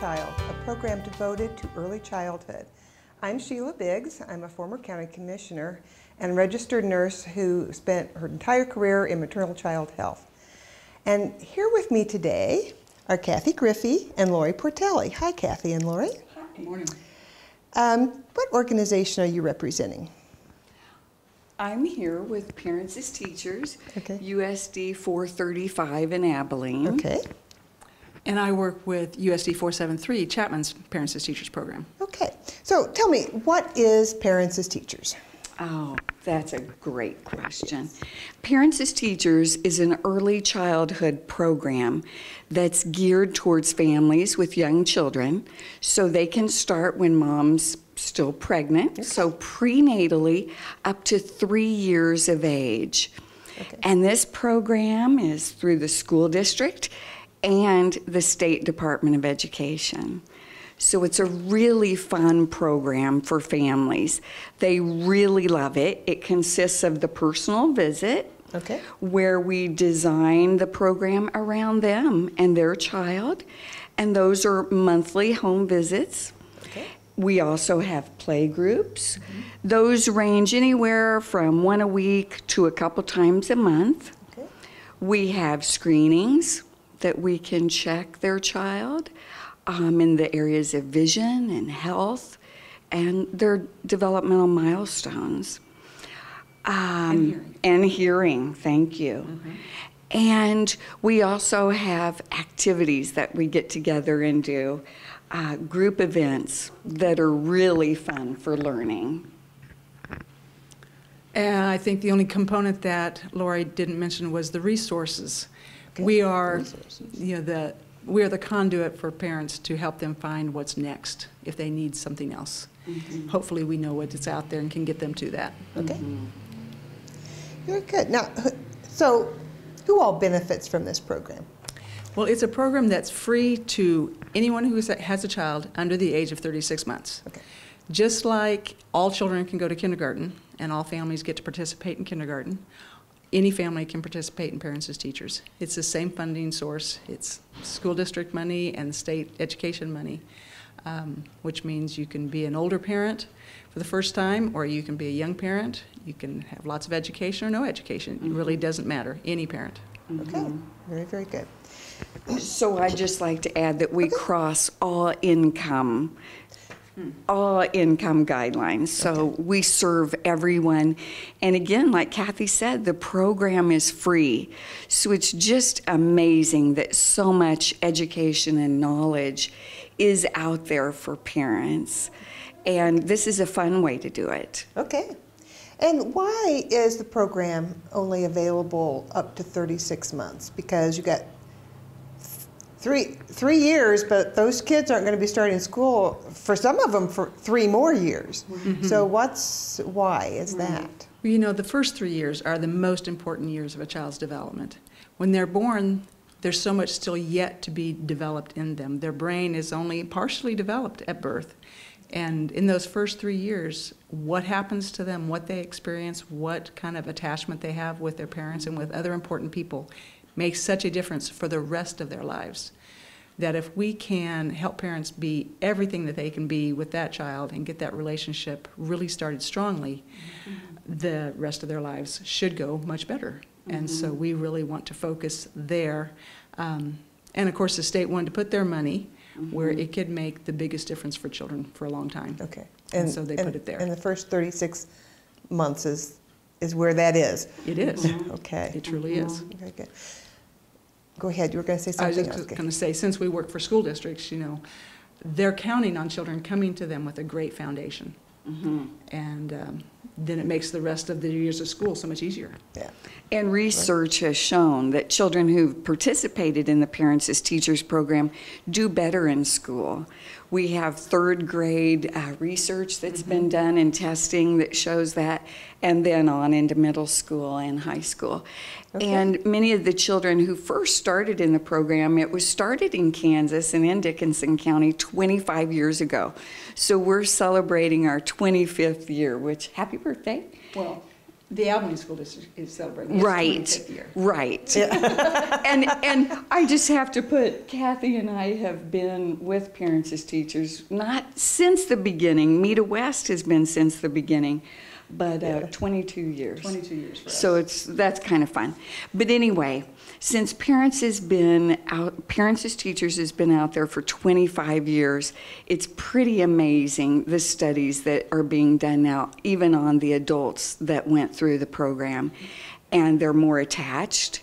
Child, a program devoted to early childhood. I'm Sheila Biggs. I'm a former county commissioner and registered nurse who spent her entire career in maternal child health. And here with me today are Kathy Griffey and Lori Portelli. Hi, Kathy and Lori. Hi. Good morning. What organization are you representing? I'm here with Parents as Teachers, Okay. USD 435 in Abilene. Okay. And I work with USD 473, Chapman's Parents as Teachers program. Okay. So tell me, what is Parents as Teachers? Oh, that's a great question. Parents as Teachers is an early childhood program that's geared towards families with young children so they can start when mom's still pregnant, okay. So prenatally up to 3 years of age. Okay. And this program is through the school district and the State Department of Education. So it's a really fun program for families. They really love it. It consists of the personal visit, okay, where we design the program around them and their child, and those are monthly home visits. Okay. We also have play groups. Mm-hmm. Those range anywhere from 1 a week to a couple times a month. Okay. We have screenings that we can check their child in the areas of vision and health and their developmental milestones. And hearing, thank you. Mm-hmm. And we also have activities that we get together and do, group events that are really fun for learning. And I think the only component that Lori didn't mention was the resources. Okay. We are, we are the conduit for parents to help them find what's next if they need something else. Mm-hmm. Hopefully we know what's out there and can get them to that. Okay. Mm-hmm. Very good. Now, so who all benefits from this program? Well, it's a program that's free to anyone who has a child under the age of 36 months. Okay. Just like all children can go to kindergarten and all families get to participate in kindergarten, any family can participate in Parents as Teachers. It's the same funding source. It's school district money and state education money, which means you can be an older parent for the first time, or you can be a young parent. You can have lots of education or no education. Mm-hmm. It really doesn't matter, any parent. Mm-hmm. Okay, very, very good. So I'd just like to add that we cross all income guidelines. So we serve everyone. And again, like Kathy said, the program is free. So it's just amazing that so much education and knowledge is out there for parents. And this is a fun way to do it. Okay. And why is the program only available up to 36 months? Because you got three years, but those kids aren't going to be starting school, for some of them, for 3 more years. Mm-hmm. So why is that? Well, you know, the first 3 years are the most important years of a child's development. When they're born, there's so much still yet to be developed in them. Their brain is only partially developed at birth. And in those first 3 years, what happens to them, what they experience, what kind of attachment they have with their parents and with other important people makes such a difference for the rest of their lives. That if we can help parents be everything that they can be with that child and get that relationship really started strongly, mm-hmm. the rest of their lives should go much better. Mm-hmm. And so we really want to focus there. And of course the state wanted to put their money mm-hmm. where it could make the biggest difference for children for a long time. Okay. And so they put it there. And the first 36 months is where that is. It is. Mm-hmm. Okay. It truly is. Very good. Go ahead, you were going to say something else. I was just going to say, since we work for school districts, you know, they're counting on children coming to them with a great foundation. Mm-hmm. And then it makes the rest of the years of school so much easier. Yeah. And research has shown that children who've participated in the Parents as Teachers program do better in school. We have 3rd grade research that's mm-hmm. been done and testing that shows that, and then on into middle school and high school. Okay. And many of the children who first started in the program, it was started in Kansas and in Dickinson County 25 years ago. So we're celebrating our 25th year, which, happy birthday. Well, The Albany School District is celebrating its Right, 25th year. right. And I just have to put, Kathy and I have been with Parents as Teachers, not since the beginning. Meeta West has been since the beginning, but 22 years. 22 years for us. So that's kind of fun. But anyway, since Parents as Teachers has been out there for 25 years, it's pretty amazing the studies that are being done now, even on the adults that went through the program. And they're more attached.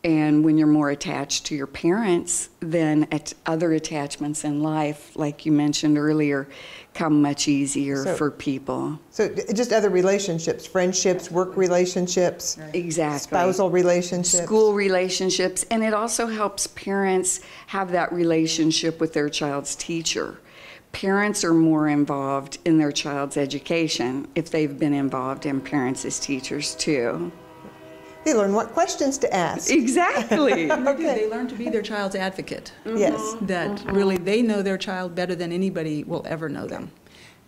And when you're more attached to your parents, then other attachments in life, like you mentioned earlier, come much easier for people. So just other relationships, friendships, work relationships, Exactly. spousal relationships. School relationships, and it also helps parents have that relationship with their child's teacher. Parents are more involved in their child's education if they've been involved in Parents as Teachers too. They learn what questions to ask. Exactly. Okay. They learn to be their child's advocate. Yes. That really they know their child better than anybody will ever know them.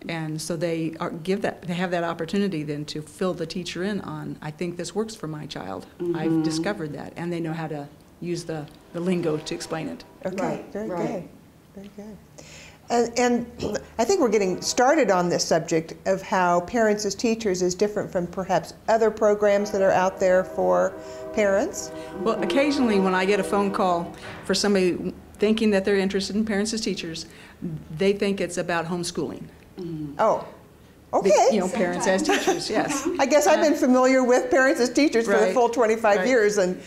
And so they have that opportunity then to fill the teacher in on, I think this works for my child. I've discovered that. And they know how to use the lingo to explain it. Okay, very good. Very good. And I think we're getting started on this subject of how Parents as Teachers is different from perhaps other programs that are out there for parents. Well, occasionally when I get a phone call for somebody thinking that they're interested in Parents as Teachers, they think it's about homeschooling. Oh, okay. Parents as Teachers, yes. I guess I've been familiar with Parents as Teachers for the Right. full 25 years, and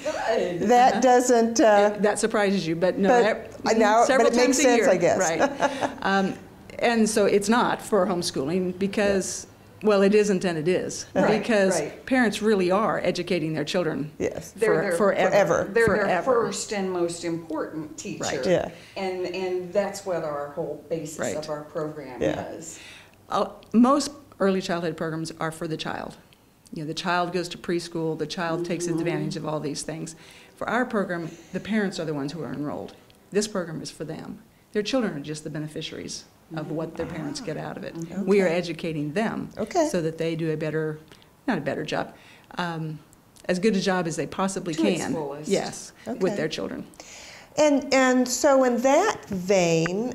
that doesn't... That surprises you, but no, several it makes times a sense, year. I guess. Right. And so it's not for homeschooling because, well, it isn't and it is. Right, Because right. parents really are educating their children Yes. forever. They're their Forever. first and most important teacher. Right. Yeah. And that's what our whole basis Right. of our program Yeah. is. Most early childhood programs are for the child. The child goes to preschool, the child takes advantage of all these things. For our program, the parents are the ones who are enrolled. This program is for them. Their children are just the beneficiaries of what their parents get out of it. We are educating them so that they do not a better job, as good a job as they possibly To its can. fullest. Yes, Okay. with their children. And so in that vein,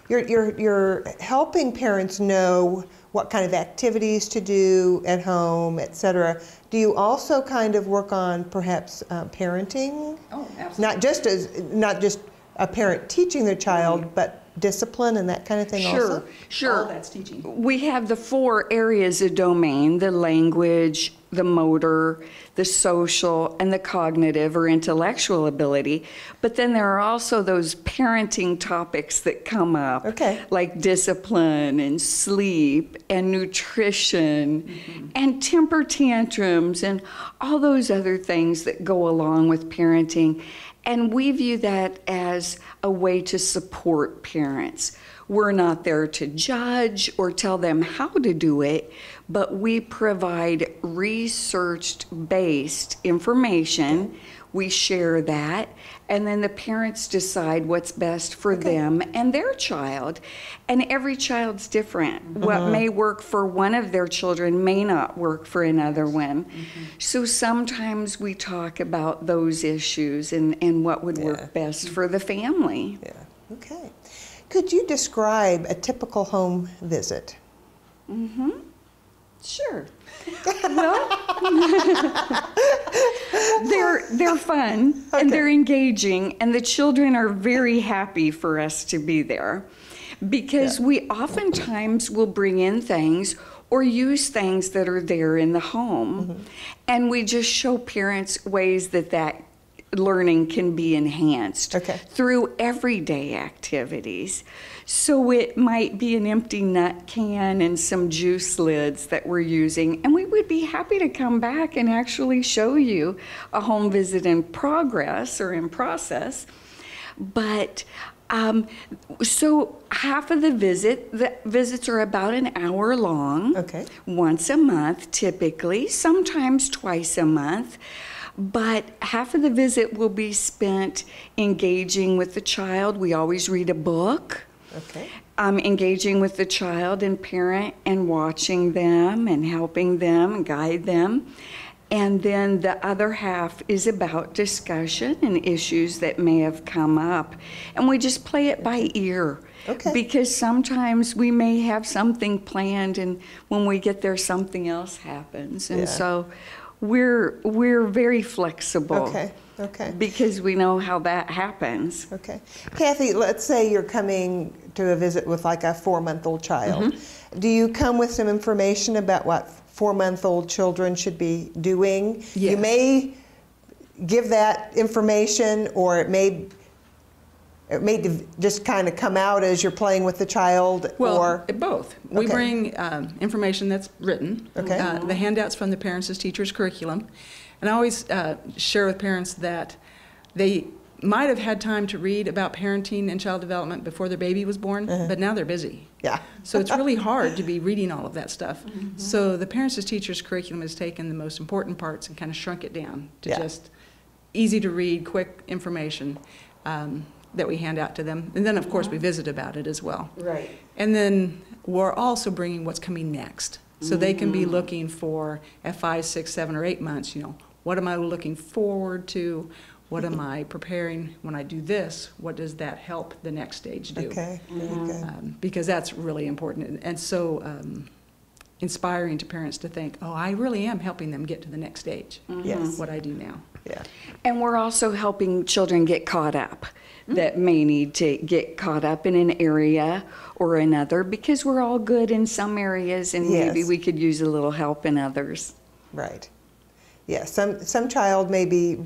you're helping parents know what kind of activities to do at home, et cetera. Do you also kind of work on perhaps parenting? Oh, absolutely. Not just a parent teaching their child, but discipline and that kind of thing also? Sure. All that's teaching. We have the 4 areas of domain: the language, the motor, the social, and the cognitive or intellectual ability. But then there are also those parenting topics that come up, like discipline and sleep and nutrition and temper tantrums and all those other things that go along with parenting. And we view that as a way to support parents. We're not there to judge or tell them how to do it, but we provide research-based information. We share that, and then the parents decide what's best for them and their child. And every child's different. What may work for one of their children may not work for another one. So sometimes we talk about those issues and what would work best for the family. Yeah. Okay. Could you describe a typical home visit? Sure. Well, they're fun and they're engaging, and the children are very happy for us to be there because we oftentimes will bring in things or use things that are there in the home, and we just show parents ways that learning can be enhanced through everyday activities. So it might be an empty nut can and some juice lids that we're using, and we would be happy to come back and actually show you a home visit in progress or in process. But so half of the visits are about an hour long, once a month typically, sometimes twice a month. But half of the visit will be spent engaging with the child. We always read a book. engaging with the child and parent and watching them and helping them and guide them. And then the other half is about discussion and issues that may have come up. And we just play it by ear. Okay. Because sometimes we may have something planned, and when we get there, something else happens. And Yeah. so we're very flexible. Okay, okay. Because we know how that happens. Okay. Kathy, let's say you're coming to a visit with like a 4-month-old child. Mm-hmm. Do you come with some information about what 4-month-old children should be doing? Yes. You may give that information, or it may just kind of come out as you're playing with the child, Well, or both. We Okay. bring information that's written, Okay. The handouts from the Parents as Teachers curriculum, and I always share with parents that they might have had time to read about parenting and child development before their baby was born, but now they're busy. yeah. So it's really hard to be reading all of that stuff. So the Parents as Teachers curriculum has taken the most important parts and kind of shrunk it down to Yeah. just easy to read, quick information that we hand out to them. And then, of course, we visit about it as well. Right. And then we're also bringing what's coming next. So they can be looking for, at 5, 6, 7, or 8 months, what am I looking forward to? What am I preparing when I do this? What does that help the next stage do? Okay, very good. Because that's really important and so inspiring to parents to think, oh, I really am helping them get to the next stage. Yes. What I do now. Yeah. And we're also helping children get caught up that may need to get caught up in an area or another, because we're all good in some areas and maybe Yes. we could use a little help in others. Right. Yeah. Some child may be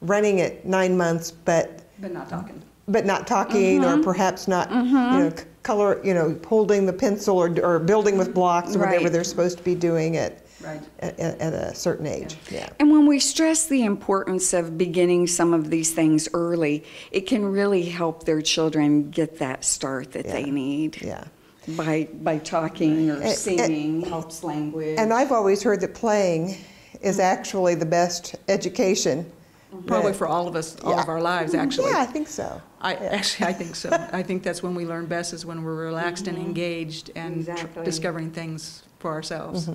running at 9 months, but But not talking. or perhaps not, holding the pencil or building with blocks or whatever Right. they're supposed to be doing at Right. a certain age. Yeah. And when we stress the importance of beginning some of these things early, it can really help their children get that start that they need. Yeah. By talking or And- singing helps language. And I've always heard that playing is actually the best education. Probably that- for all of us, all Yeah. of our lives, actually. Yeah, I think so. I think so. I think that's when we learn best, is when we're relaxed and engaged and Exactly. discovering things for ourselves.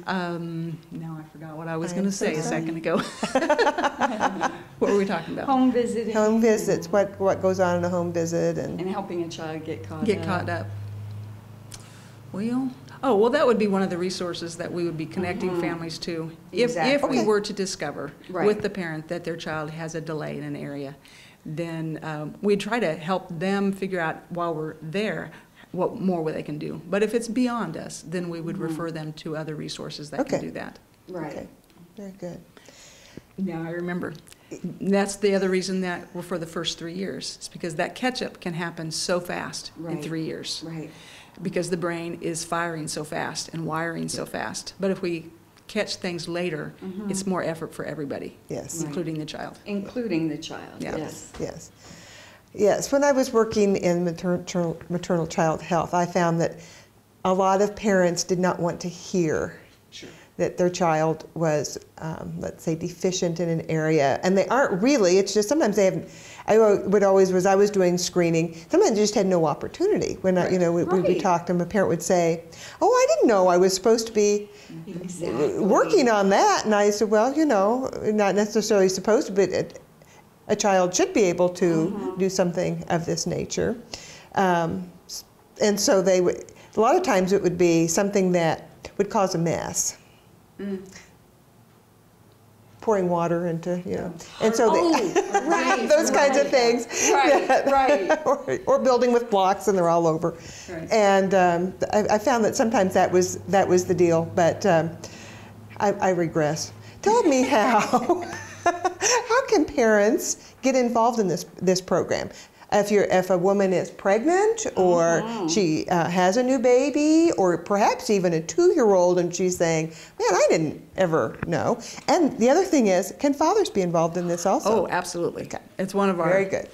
Now I forgot what I was I going to am so say a sorry. second ago. What were we talking about? Home visiting. Home visits, what goes on in a home visit, and And helping a child get caught up. Get caught up. Well, that would be one of the resources that we would be connecting families to. If Exactly. we Okay. were to discover Right. with the parent that their child has a delay in an area, then we'd try to help them figure out while we're there what more they can do. But if it's beyond us, then we would refer them to other resources that can Okay. do that. Right. okay, very good. Now I remember. That's the other reason that we're for the first 3 years. It's because that catch-up can happen so fast in Right. 3 years. Right. Because the brain is firing so fast and wiring so fast. But if we catch things later, it's more effort for everybody, Yes. Right. including the child. Including the child, Yeah. yes. Yes. Yes, when I was working in maternal child health, I found that a lot of parents did not want to hear that their child was, let's say, deficient in an area. And they aren't really, it's just sometimes they haven't, I was doing screening, sometimes they just had no opportunity. When we Right. talked, and a parent would say, oh, I didn't know I was supposed to be Exactly. working on that. And I said, well, not necessarily supposed to, but a child should be able to do something of this nature. And so a lot of times it would be something that would cause a mess. Pouring water into, and so right, those kinds of right. things. Right. or building with blocks, and they're all over. Right. And I found that sometimes that was the deal, but I regress. Tell me how can parents get involved in this program? If a woman is pregnant, or she has a new baby, or perhaps even a 2-year-old, and she's saying, man, I didn't ever know. And the other thing is, can fathers be involved in this also? Oh, absolutely. It's one of our Very good.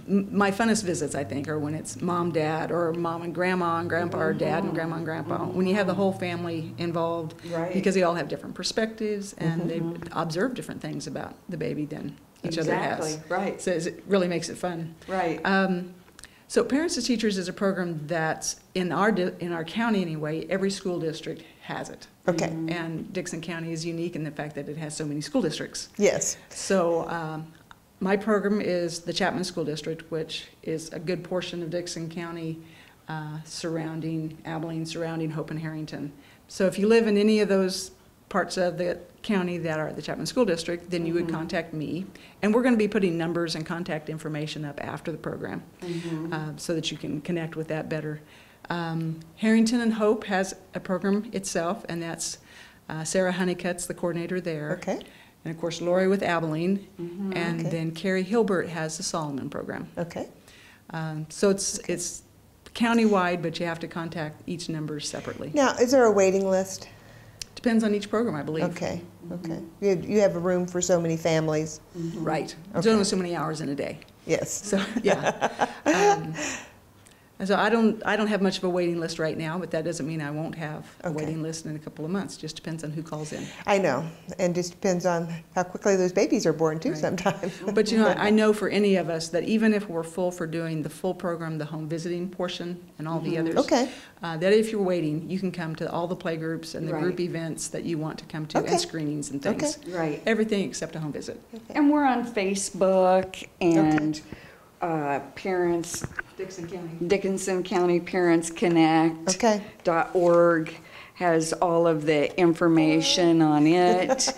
my funnest visits, I think, are when it's mom, dad, or mom and grandma and grandpa, or dad and grandma and grandpa. When you have the whole family involved, Right. because they all have different perspectives and they observe different things about the baby than each other has. Exactly, right. So it really makes it fun. Right. So Parents to Teachers is a program that's in our county anyway. Every school district has it. Okay. And Dixon County is unique in the fact that it has so many school districts. Yes. So my program is the Chapman School District, which is a good portion of Dixon County, surrounding Abilene, surrounding Hope and Harrington. So if you live in any of those parts of the county that are the Chapman School District, then you would contact me. And we're going to be putting numbers and contact information up after the program, so that you can connect with that better. Harrington and Hope has a program itself, and that's Sarah Honeycutt's the coordinator there. Okay. And of course, Lori with Abilene, and Okay. then Carrie Hilbert has the Solomon program. Okay. So it's county-wide, but you have to contact each number separately. Now, is there a waiting list? Depends on each program, I believe. Okay. Okay. You have a room for so many families. Right. There's Okay. only so many hours in a day. Yes. So, yeah. And so I don't have much of a waiting list right now, but that doesn't mean I won't have a Okay. waiting list in a couple of months. Just depends on who calls in. I know, and just depends on how quickly those babies are born too. Right. Sometimes. But you know, I know for any of us that even if we're full for doing the full program, the home visiting portion and all the others, Okay. That if you're waiting, you can come to all the play groups and the Right. group events that you want to come to, Okay. and screenings and things. Okay. Right. Everything except a home visit. And we're on Facebook and parents, Dickinson County Parents Connect. Okay. .org has all of the information on it.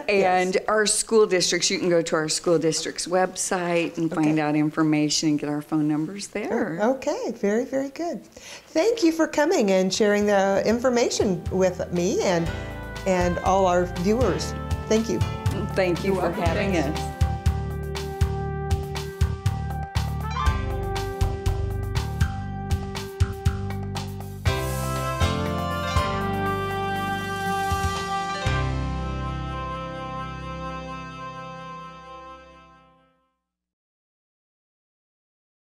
And our school districts, you can go to our school district's website and find out information and get our phone numbers there. Okay. Very, very good. Thank you for coming and sharing the information with me and all our viewers. Thank you. Thank you You're for welcome. having Thanks. us.